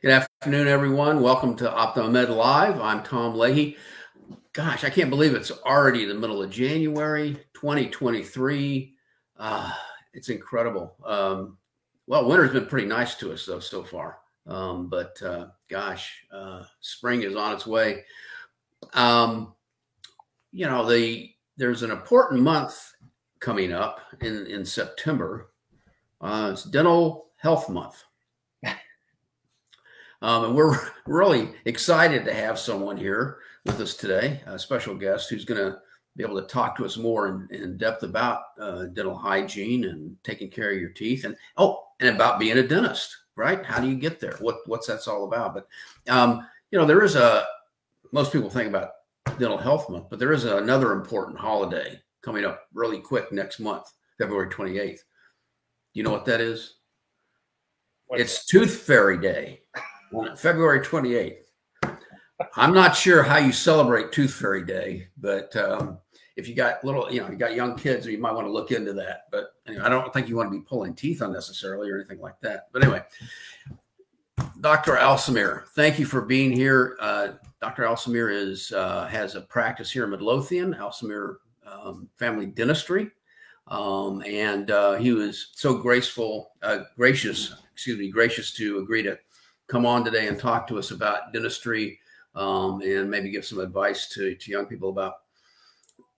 Good afternoon, everyone. Welcome to OptoMed Live. I'm Tom Leahy. Gosh, I can't believe it's already the middle of January 2023. It's incredible. Well, winter's been pretty nice to us, though, so far. Spring is on its way. There's an important month coming up in September. It's Dental Health Month. And we're really excited to have someone here with us today, a special guest who's going to be able to talk to us more in depth about dental hygiene and taking care of your teeth, and about being a dentist, right? How do you get there? What's that's all about? But there is most people think about Dental Health Month, but there is another important holiday coming up really quick next month, February 28th. Do you know what that is? It's Tooth Fairy Day. On February 28th. I'm not sure how you celebrate Tooth Fairy Day, but if you got you got young kids, you might want to look into that. But anyway, I don't think you want to be pulling teeth unnecessarily or anything like that. But anyway, Dr. Alsamir, thank you for being here. Dr. Alsamir has a practice here in Midlothian, Alsamir Family Dentistry. He was so gracious to agree to come on today and talk to us about dentistry, and maybe give some advice to young people about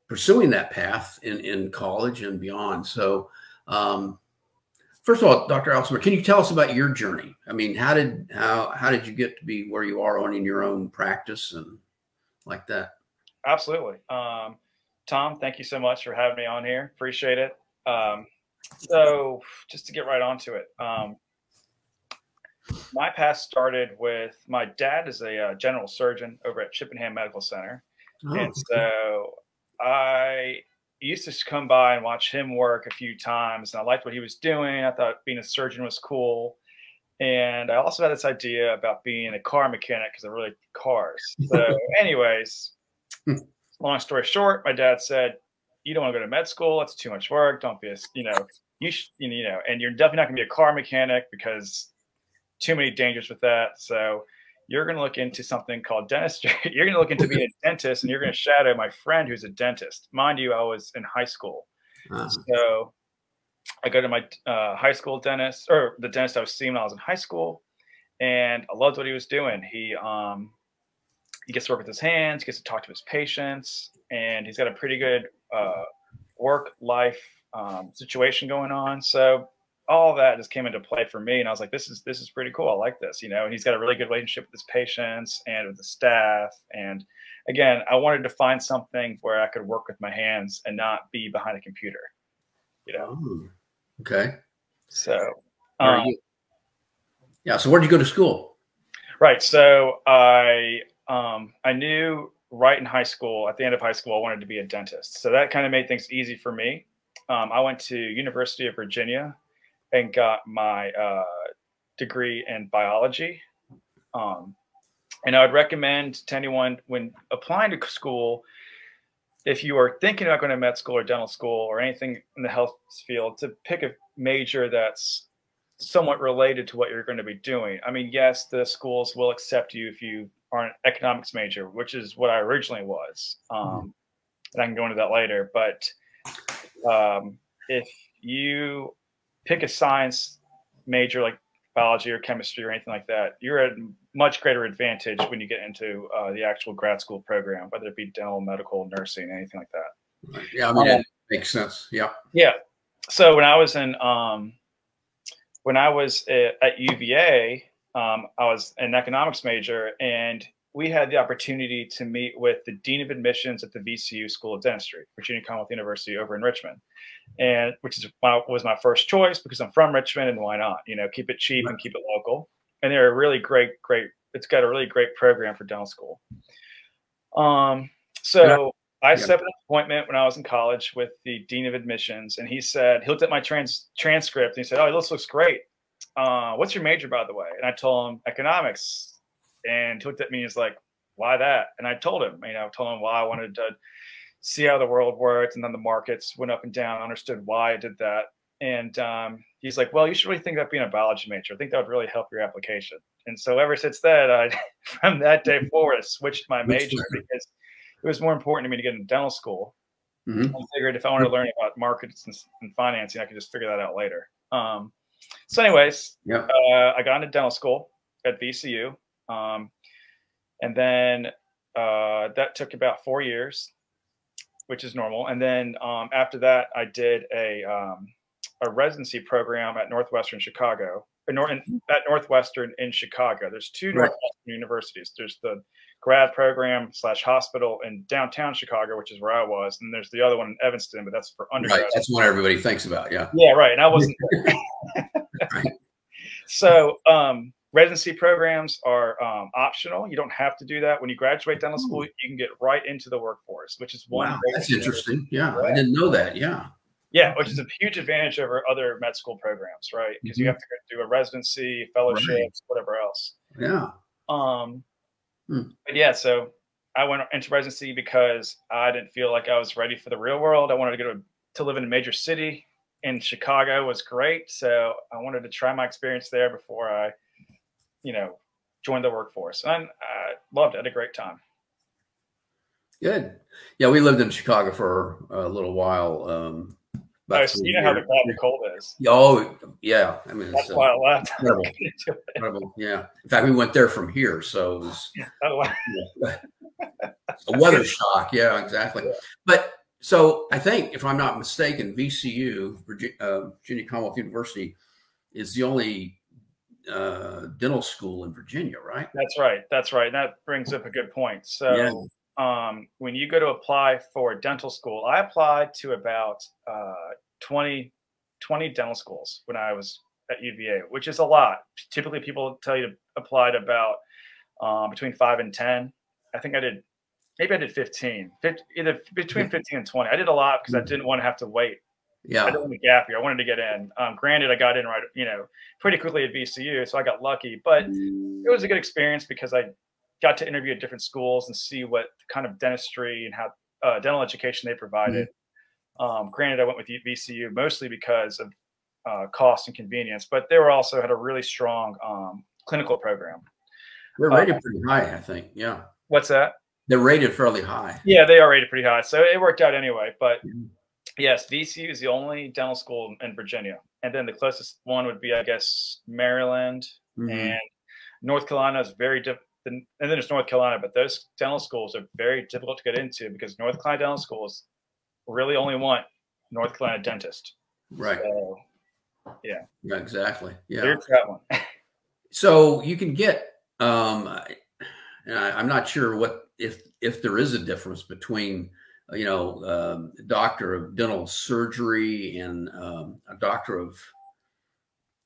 pursuing that path in college and beyond. So first of all, Dr. Alsamir, can you tell us about your journey? I mean, how did you get to be where you are owning your own practice and like that? Absolutely. Tom, thank you so much for having me on here. Appreciate it. So just to get right onto it, my past started with my dad is a general surgeon over at Chippenham Medical Center. And so I used to come by and watch him work a few times, and I liked what he was doing. I thought being a surgeon was cool. And I also had this idea about being a car mechanic because I really like cars. So anyways, long story short, my dad said, you don't want to go to med school. That's too much work. Don't be and you're definitely not gonna be a car mechanic because too many dangers with that. So you're going to look into something called dentistry. You're going to look into being a dentist, and you're going to shadow my friend who's a dentist. Mind you, I was in high school. So I go to my high school dentist, or the dentist I was seeing when I was in high school, and I loved what he was doing. He gets to work with his hands, gets to talk to his patients, and he's got a pretty good work-life situation going on. So all that just came into play for me. And I was like, this is pretty cool. I like this, and he's got a really good relationship with his patients and with the staff. And again, I wanted to find something where I could work with my hands and not be behind a computer, Okay. So, so where'd you go to school? Right. So I knew right in high school, at the end of high school, I wanted to be a dentist. So that kind of made things easy for me. I went to University of Virginia and got my degree in biology. And I would recommend to anyone when applying to school, if you are thinking about going to med school or dental school or anything in the health field, to pick a major that's somewhat related to what you're going to be doing. I mean, yes, the schools will accept you if you are an economics major, which is what I originally was. And I can go into that later. But if you pick a science major like biology or chemistry or anything like that, you're at much greater advantage when you get into the actual grad school program, whether it be dental, medical, nursing, anything like that. Right. Yeah, I mean, it makes sense. Yeah. Yeah. So when I was at UVA, I was an economics major, and we had the opportunity to meet with the dean of admissions at the VCU School of Dentistry, Virginia Commonwealth University over in Richmond, and was my first choice because I'm from Richmond, and why not? Keep it cheap and keep it local. And they're a really great. It's got a really great program for dental school. I set up an appointment when I was in college with the dean of admissions, and he looked at my transcript and he said, "Oh, this looks great. What's your major, by the way?" And I told him economics. And he looked at me and was like, "Why that?" And I told him why I wanted to see how the world worked, and then the markets went up and down. I understood why I did that. And he's like, well, you should really think about being a biology major. I think that would really help your application. And so ever since then, from that day forward, I switched my major because it was more important to me to get into dental school. Mm-hmm. I figured if I wanted to learn about markets and financing, I could just figure that out later. So anyways, I got into dental school at VCU. And then that took about 4 years, which is normal. And then after that, I did a residency program at Northwestern Chicago, at Northwestern in Chicago. There's two Northwestern universities. There's the grad program / hospital in downtown Chicago, which is where I was. And there's the other one in Evanston, but that's for undergrad. Right. That's what everybody thinks about. Yeah. Yeah. Right. And I wasn't. Right. So residency programs are optional. You don't have to do that. When you graduate dental school, you can get right into the workforce, which is one. Wow, that's interesting. Yeah, I didn't know that. Yeah. Yeah, which is a huge advantage over other med school programs, right? Because you have to do a residency, fellowships, whatever else. Yeah. But yeah, so I went into residency because I didn't feel like I was ready for the real world. I wanted to go to live in a major city, and Chicago was great. So I wanted to try my experience there before I, joined the workforce. And I loved it. I had a great time. Good. Yeah, we lived in Chicago for a little while. So you know how bad the cold is. Oh, yeah. I mean, that's why I left. Incredible. Yeah. In fact, we went there from here, so it was a weather shock. Yeah, exactly. Yeah. But so I think, if I'm not mistaken, VCU, Virginia Commonwealth University, is the only dental school in Virginia, right? That's right. That's right. And that brings up a good point. So when you go to apply for dental school, I applied to about 20 dental schools when I was at UVA, which is a lot. Typically, people tell you to apply to about between 5 and 10. I think I did 15, either between 15 and 20. I did a lot because I didn't want to have to wait. Yeah, I didn't want a gap year. I wanted to get in. Granted, I got in right, pretty quickly at VCU, so I got lucky. But it was a good experience because I got to interview at different schools and see what kind of dentistry and how dental education they provided. Granted, I went with VCU mostly because of cost and convenience, but they were also had a really strong clinical program. They're rated pretty high, I think. Yeah. What's that? They're rated fairly high. Yeah, they are rated pretty high. So it worked out anyway. But yes, VCU is the only dental school in Virginia. And then the closest one would be, I guess, Maryland. And North Carolina is very different. And then there's North Carolina, but those dental schools are very difficult to get into because North Carolina dental schools really only want North Carolina dentists. Right. So, yeah. Yeah, exactly. Yeah. There's that one. So you can get, I'm not sure if there is a difference between, a doctor of dental surgery and a doctor of,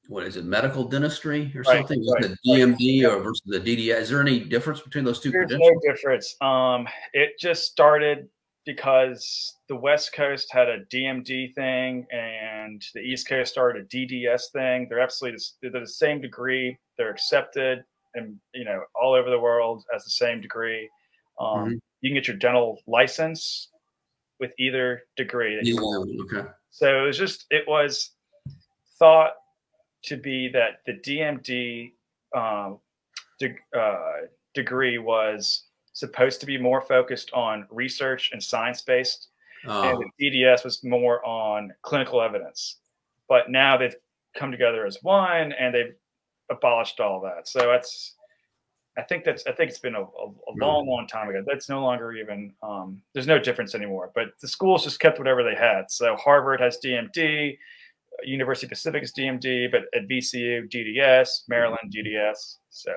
what is it, medical dentistry or something? The DMD or versus the DDS? Is there any difference between those two? There's no difference. It just started because the West Coast had a DMD thing and the East Coast started a DDS thing. They're the same degree. They're accepted and all over the world as the same degree. You can get your dental license with either degree that you want. Okay. So it was thought to be that the DMD degree was supposed to be more focused on research and science-based, and the DDS was more on clinical evidence. But now they've come together as one, and they've abolished all that. So I think it's been a long time ago. That's no longer even there's no difference anymore. But the schools just kept whatever they had. So Harvard has DMD. University of Pacific is DMD, but at VCU, DDS, Maryland, DDS. So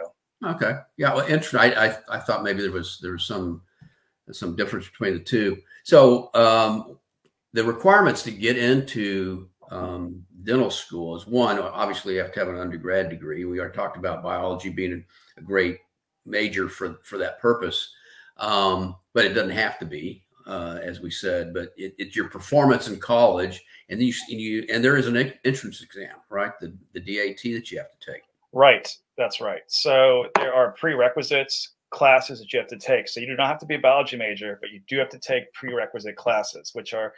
okay, yeah, well, interesting. I thought maybe there was some difference between the two. So the requirements to get into dental school is one. Obviously, you have to have an undergrad degree. We are talked about biology being a great major for that purpose, but it doesn't have to be. As we said, but it's your performance in college, and and there is an entrance exam, right? The DAT that you have to take. Right, that's right. So there are prerequisites classes that you have to take. So you do not have to be a biology major, but you do have to take prerequisite classes, which are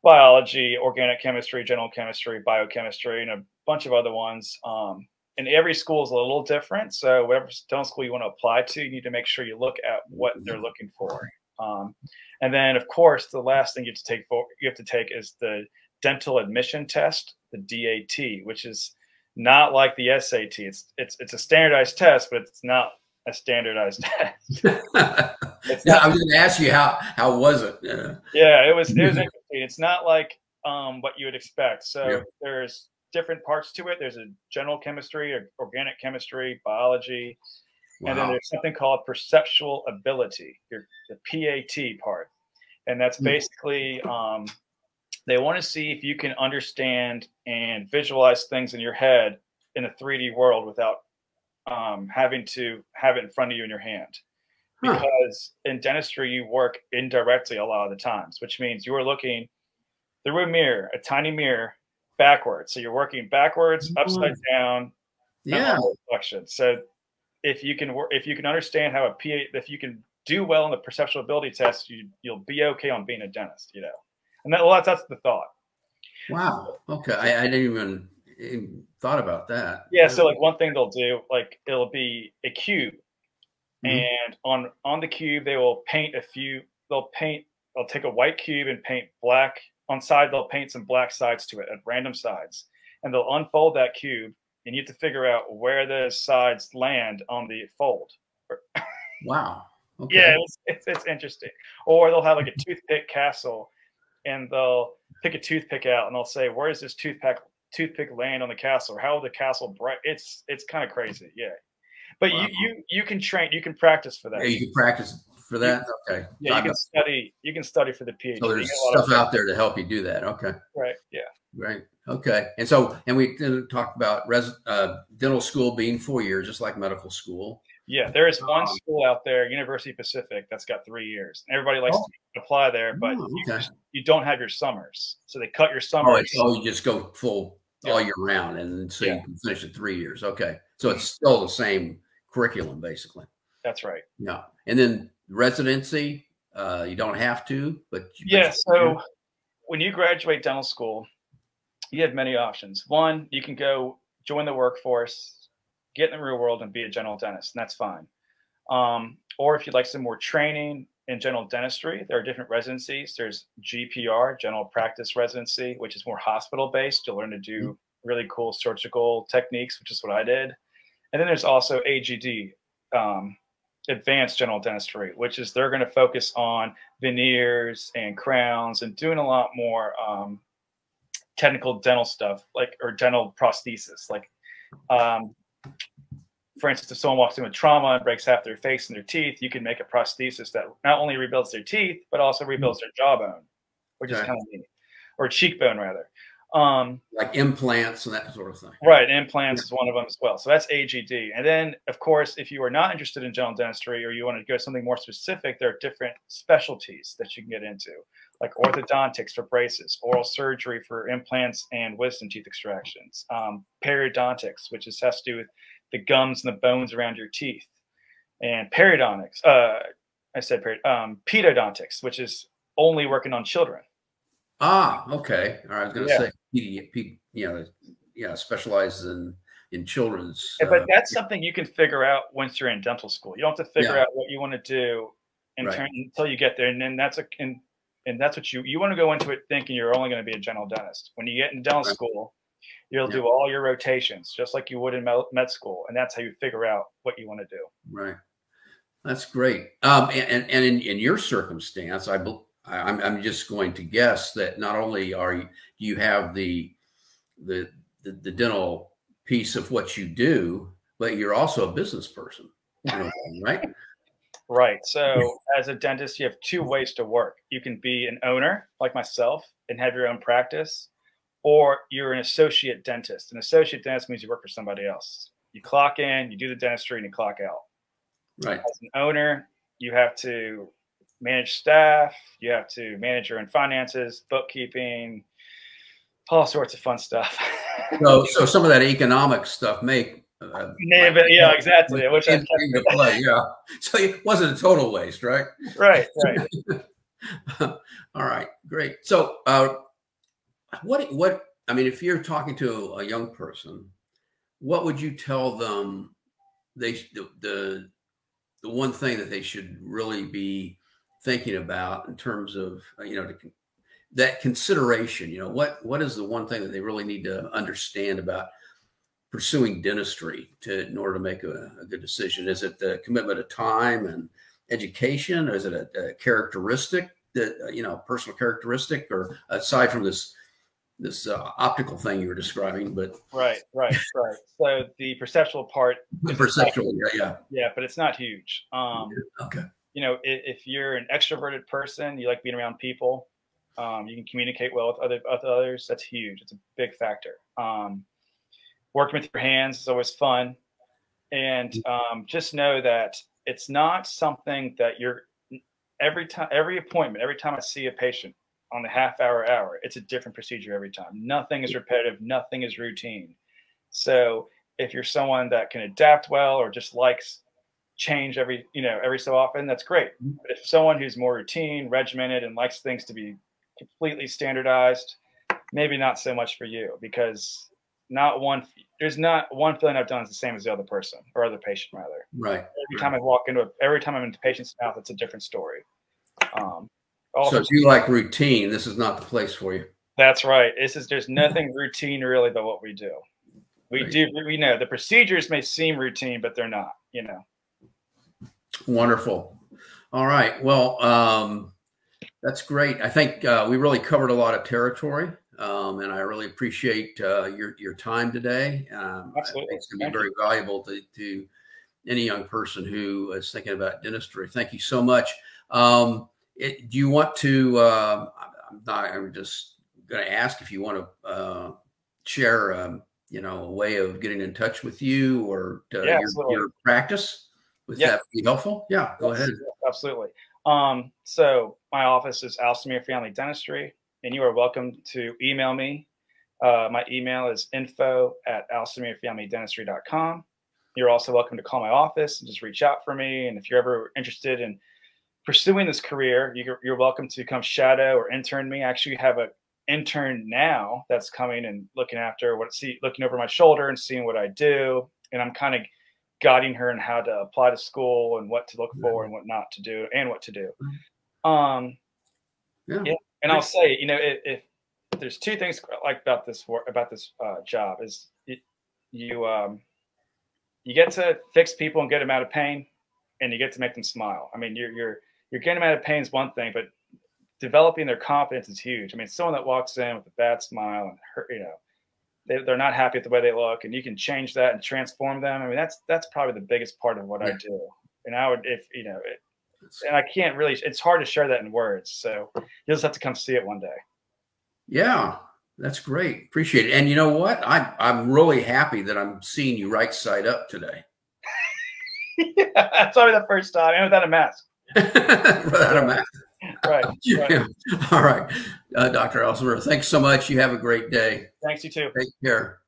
biology, organic chemistry, general chemistry, biochemistry, and a bunch of other ones. And every school is a little different. So whatever dental school you want to apply to, you need to make sure you look at what they're looking for. And then, of course, the last thing you have to take is the dental admission test, the DAT, which is not like the SAT. It's a standardized test, but it's not a standardized test. Yeah, I was going to ask you how was it? Yeah, it was interesting. It's not like what you would expect. So Yeah. there's different parts to it. There's a general chemistry, organic chemistry, biology, and then there's something called perceptual ability, the PAT part, and that's basically they want to see if you can understand and visualize things in your head in a 3D world without having to have it in front of you in your hand. Because in dentistry, you work indirectly a lot of the times, which means you are looking through a mirror, a tiny mirror, backwards. So you're working backwards, upside down, reflection. So if you can understand how if you can do well in the perceptual ability test, you'll be okay on being a dentist, you know. And that's the thought. Wow. Okay. I didn't even thought about that. Yeah. So like one thing they'll do, like it'll be a cube. And on the cube, they will paint they'll take a white cube and paint black on side. They'll paint some black sides to it at random sides, and they'll unfold that cube, and you have to figure out where those sides land on the fold. Wow. Okay. Yeah, it's interesting. Or they'll have like a toothpick castle, and they'll pick a toothpick out, and they'll say, where does this toothpick land on the castle? Or how will the castle bright? It's kind of crazy. Yeah. But you can train, you can practice for that. Yeah, you can practice for that. Okay. Yeah, you can study for the PhD. So there's stuff out there to help you do that. Okay. Right. Yeah. Right. Okay. And we talked about dental school being 4 years, just like medical school. Yeah, there is one school out there, University Pacific, that's got 3 years. Everybody likes to apply there, but you don't have your summers, so they cut your summers. Oh, you just go full all year round, and so you can finish at 3 years. Okay, so it's still the same curriculum, basically. That's right. Yeah, and then residency, you don't have to, but so when you graduate dental school, you have many options. One, you can go join the workforce, get in the real world, and be a general dentist, and that's fine. Or if you'd like some more training in general dentistry, there are different residencies. There's GPR, general practice residency, which is more hospital based. You'll learn to do really cool surgical techniques, which is what I did. And then there's also AGD, advanced general dentistry, which is they're going to focus on veneers and crowns and doing a lot more technical dental stuff, or dental prosthesis. For instance, if someone walks in with trauma and breaks half their face and their teeth, you can make a prosthesis that not only rebuilds their teeth, but also rebuilds their jawbone, which is kind of neat, or cheekbone rather. Like implants and that sort of thing. Right. Implants is one of them as well. So that's AGD. And then, of course, if you are not interested in general dentistry or you want to go something more specific, there are different specialties that you can get into, like orthodontics for braces, oral surgery for implants and wisdom teeth extractions, periodontics, which has to do with the gums and the bones around your teeth, and periodontics. Pedodontics, which is only working on children. Okay. All right. I was going to say, specializes in children's. But that's something you can figure out once you're in dental school. You don't have to figure out what you want to do until you get there, and then that's what you want to go into it thinking you're only going to be a general dentist. When you get in dental school, you'll do all your rotations just like you would in med school, and that's how you figure out what you want to do. Right. That's great. And in your circumstance, I'm just going to guess that not only do you have the dental piece of what you do, but you're also a business person, right? Right. So as a dentist, you have two ways to work. You can be an owner like myself and have your own practice, or you're an associate dentist. An associate dentist means you work for somebody else. You clock in, you do the dentistry, and you clock out. Right. As an owner, you have to manage staff, you have to manage your own finances, bookkeeping, all sorts of fun stuff. So some of that economic stuff yeah, exactly. I wish I kept to play. Yeah. So it wasn't a total waste, right? Right. All right, great. So what, I mean, if you're talking to a young person, what would you tell them the one thing that they should really be thinking about in terms of, that consideration, what is the one thing that they really need to understand about pursuing dentistry in order to make a good decision? Is it the commitment of time and education, or is it a characteristic that, personal characteristic, or aside from this optical thing you were describing? But Right. So the perceptual part, the perceptual, yeah. yeah, but it's not huge. Okay. If you're an extroverted person, you like being around people, you can communicate well with others. That's huge. It's a big factor. Working with your hands is always fun, and just know that it's not something that every appointment, every time I see a patient on the half hour, it's a different procedure every time. Nothing is repetitive. Nothing is routine. So if you're someone that can adapt well or just likes change every so often, that's great. But if someone who's more routine, regimented, and likes things to be completely standardized, maybe not so much for you, because there's not one filling I've done is the same as the other person or other patient rather. Right. Every time I'm in the patient's mouth, it's a different story. So if you like routine, this is not the place for you. That's right. There's nothing routine really about what we do. We know the procedures may seem routine, but they're not, Wonderful. All right. Well, that's great. I think we really covered a lot of territory, and I really appreciate your time today. Absolutely. I think it's going to be very valuable to any young person who is thinking about dentistry. Thank you so much. Do you want to? I'm just going to ask if you want to share, a way of getting in touch with you or your practice. Would that be helpful? Yeah, go ahead. Absolutely. So my office is Alsamir Family Dentistry, and you are welcome to email me. My email is info@alsamirfamilydentistry.com. You're also welcome to call my office and just reach out for me. And if you're ever interested in pursuing this career, you're welcome to come shadow or intern me. I actually have an intern now that's coming and looking over my shoulder and seeing what I do. And I'm kind of guiding her in how to apply to school and what to look for and what not to do and what to do. And I'll say, if there's two things I like about this job is you get to fix people and get them out of pain, and you get to make them smile. I mean, you're getting them out of pain is one thing, but developing their confidence is huge. I mean, someone that walks in with a bad smile and they're not happy with the way they look, and you can change that and transform them. I mean, that's probably the biggest part of what I do. And I would, and I can't really, it's hard to share that in words. So you'll just have to come see it one day. Yeah, that's great. Appreciate it. And you know what? I'm really happy that I'm seeing you right side up today. Yeah, that's probably the first time, and without a mask. Without a mask. Right. Yeah. All right. Dr. Alsamir, thanks so much. You have a great day. Thanks, you too. Take care.